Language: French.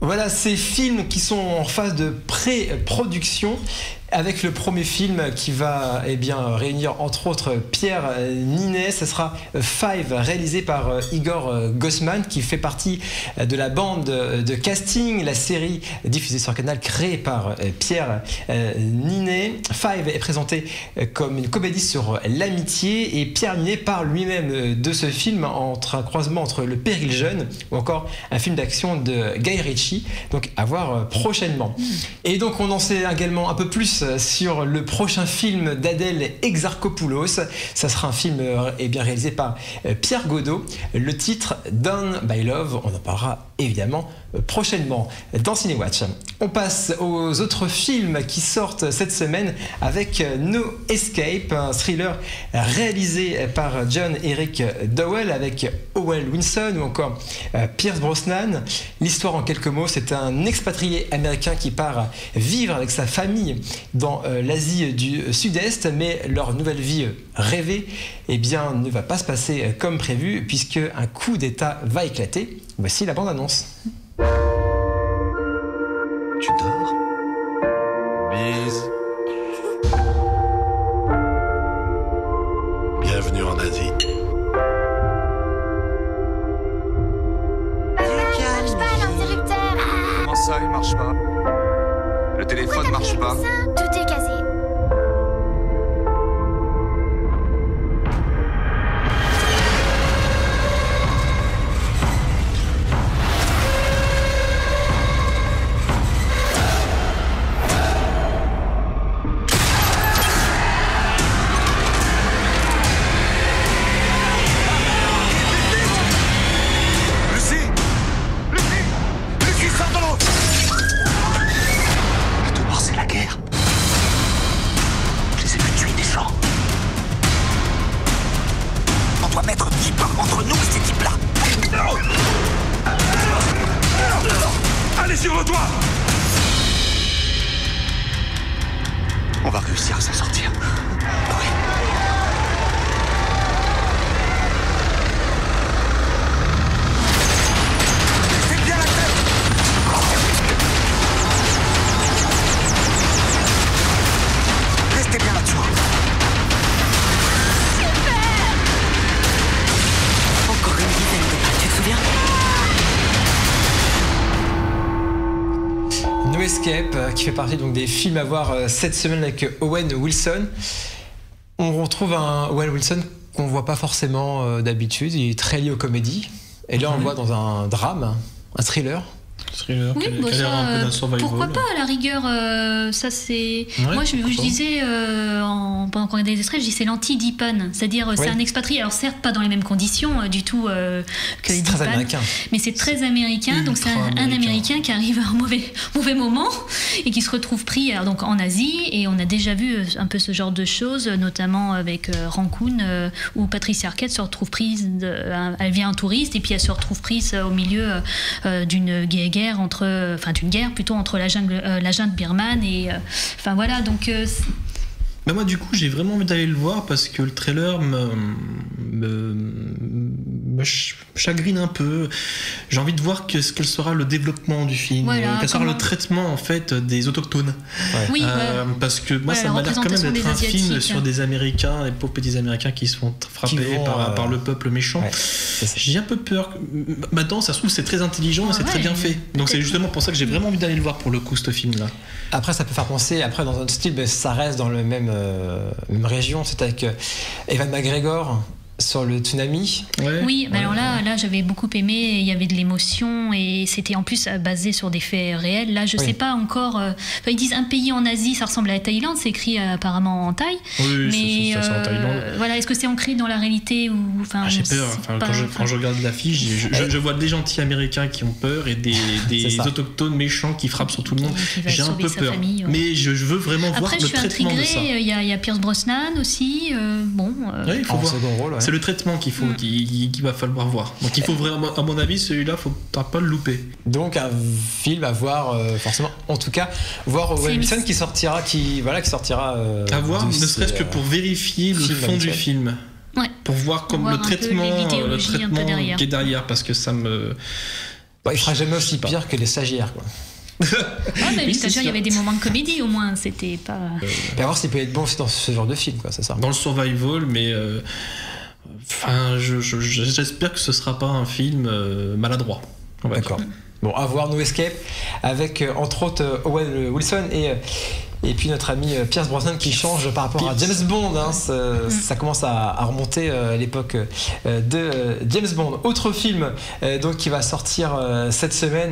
Voilà ces films qui sont en phase de pré-production, avec le premier film qui va réunir entre autres Pierre Ninet. Ce sera Five, réalisé par Igor Gossman, qui fait partie de la bande de casting, la série diffusée sur Canal créée par Pierre Ninet. Five est présenté comme une comédie sur l'amitié, et Pierre Ninet parle lui-même de ce film entre un croisement entre Le Péril jeune ou encore un film d'action de Guy Ritchie, donc à voir prochainement. Et donc on en sait également un peu plus sur le prochain film d'Adèle Exarchopoulos. Ça sera un film réalisé par Pierre Godot. Le titre Down by Love, on en parlera évidemment prochainement dans Cinéwatch. On passe aux autres films qui sortent cette semaine avec No Escape, un thriller réalisé par John Eric Dowell avec Owen Wilson ou encore Pierce Brosnan. L'histoire en quelques mots, c'est un expatrié américain qui part vivre avec sa famille dans l'Asie du Sud-Est, mais leur nouvelle vie rêvée ne va pas se passer comme prévu, puisque un coup d'État va éclater. Voici la bande-annonce. Tu dors? Bise. Bienvenue en Asie. Marche pas l'interrupteur. Comment ça, il marche pas? Le téléphone marche pas. Tout est casé. Sur le toit! On va réussir à s'en sortir. Oui. Laissez bien la tête! Restez bien là-dessous. Encore une dizaine de pas, tu te souviens? No Escape, qui fait partie donc des films à voir cette semaine avec Owen Wilson. On retrouve un Owen Wilson qu'on ne voit pas forcément d'habitude. Il est très lié aux comédies. Et là, on le voit dans un drame, un thriller. Thriller, oui, qui a l'air un peu d'un survival. Pourquoi pas, à la rigueur, ça c'est... Ouais, moi je disais, pendant qu'on regardait les extraits, je dis c'est l'anti-Deepan, c'est-à-dire c'est un expatrié, alors certes pas dans les mêmes conditions du tout que c'est les très Deepan, américain. Mais c'est très américain, donc c'est un Américain qui arrive à un mauvais moment et qui se retrouve pris donc, en Asie, et on a déjà vu un peu ce genre de choses, notamment avec Raccoon, où Patricia Arquette se retrouve prise, elle vient en touriste et puis elle se retrouve prise au milieu d'une guerre d'une guerre plutôt entre la jungle birmane et enfin voilà, donc bah moi du coup j'ai vraiment envie d'aller le voir parce que le trailer me chagrine un peu. J'ai envie de voir ce que sera le développement du film, quel sera le traitement en fait des autochtones. Oui, parce que moi ça m'a l'air quand même d'être un film sur des Américains, des pauvres petits Américains qui se font frapper par le peuple méchant. J'ai un peu peur. Maintenant ça se trouve c'est très intelligent et c'est très bien fait. Donc c'est justement pour ça que j'ai vraiment envie d'aller le voir pour le coup, ce film là. Après ça peut faire penser, après dans un style, ça reste dans le même région, c'est avec Ewan McGregor sur le tsunami. Oui, mais alors là j'avais beaucoup aimé, il y avait de l'émotion et c'était en plus basé sur des faits réels. Là je sais pas encore, ils disent un pays en Asie, ça ressemble à la Thaïlande, c'est écrit apparemment en Thaï. Oui, mais c'est en Thaïlande. Voilà, est-ce que c'est ancré dans la réalité ou j'ai peur. Quand je regarde l'affiche, je vois des gentils Américains qui ont peur et des autochtones méchants qui frappent sur tout le monde. J'ai un peu peur. Famille, mais je veux vraiment voir le traitement de ça. Il y a Pierce Brosnan aussi. Il faut voir. C'est le traitement qu'il faut, qu'il va falloir voir. Donc il faut vraiment, à mon avis, celui-là, faut pas le louper. Donc un film à voir forcément. En tout cas, voir Owen Wilson qui sortira. À voir, ne serait-ce que pour vérifier le fond du film. Ouais. Pour voir comme le traitement qui est derrière, parce que ça me Il fera jamais aussi pire que les stagiaires, quoi. Mais les stagiaires, il y avait des moments de comédie au moins, c'était pas. À voir s'il peut être bon aussi dans ce genre de film, quoi, c'est ça. Dans le survival, mais j'espère que ce sera pas un film maladroit. D'accord. Bon, à voir No Escape avec entre autres Owen Wilson et puis notre ami Pierce Brosnan qui change par rapport à James Bond. Hein, ça commence à remonter à l'époque de James Bond. Autre film donc qui va sortir cette semaine.